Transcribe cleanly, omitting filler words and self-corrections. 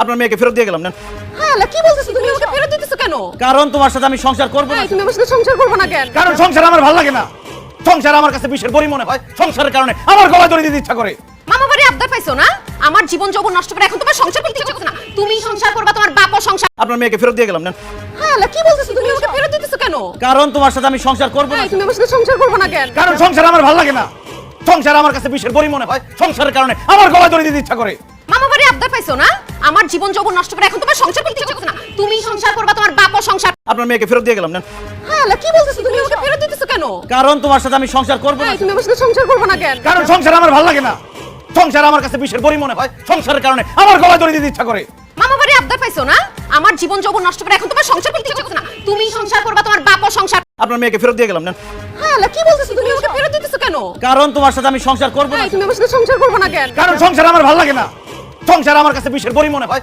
আপনার মেয়েকে ফেরত দিয়ে গেলাম না। হ্যাঁ কি বলতেছো তুমি আমাকে ফেরত দিতেছো কেন? কারণ তোমার সাথে আমি সংসার করব না। তুমি আমার সাথে সংসার করবে না কেন? কারণ সংসার আমার ভালো লাগে না। সংসার আমার কাছে বিষের বড়ি মনে হয়। সংসারের কারণে আমার গলায় দড়ি দিতে ইচ্ছা করে। মামা বাড়ি আবদার পাইছো না? আমার জীবন যৌবন নষ্ট করে এখন তোমার সংসার করতে ইচ্ছা করছে না। তুমি সংসার করবা, তোমার বাপও সংসার। আপনার মেয়েকে ফেরত দিয়ে গেলাম না। হ্যাঁ কি বলতেছো তুমি আমাকে ফেরত দিতেছো কেন? কারণ তোমার সাথে আমি সংসার করব না। তুমি আমার সাথে সংসার করবে না কেন? কারণ সংসার আমার ভালো লাগে না। সংসার আমার কাছে বিষের বড়ি মনে হয়। সংসারের কারণে আমার গলায় দড়ি দিতে ইচ্ছা করে। মামা বাড়ি আবদার পাইছো না? আমার জীবন যৌবন নষ্ট করে এখন তোমার সংসার করতে ইচ্ছা করছে না। তুমি সংসার করবা, তোমার বাপও সংসার। আপনার মেয়েকে ফেরত দিয়ে গেলাম না। হ্যাঁ কি বলতেছো তুমি আমাকে ফেরত দিতেছো কেন? কারণ তোমার সাথে আমি সংসার করব না। তুমি আমার সাথে সংসার করবে না কেন? কারণ সংসার আমার ভালো লাগে না। সংসার আমার কাছে বিষের বড়ি মনে হয়। সংসারের কারণে আমার গলায় দড়ি দিতে ইচ্ছা করে। মামা বাড়ি আবদার পাইছো না? আমার জীবন যৌবন নষ্ট করে এখন তোমার সংসার করতে ইচ্ছা করছে না। তুমি সংসার করবা, তোমার বাপও সংসার। আপনার মেয়েকে ফেরত দিয়ে গেলাম না। হ্যাঁ কি বলতেছো তুমি আমাকে ফেরত দিতেছো কেন? কারণ তোমার সাথে আমি সংসার করব না। তুমি আমার সাথে সংসার করবে না কেন? কারণ সংসার আমার ভালো লাগে না। সংসার আমার কাছে বিষের বড়ি মনে হয়।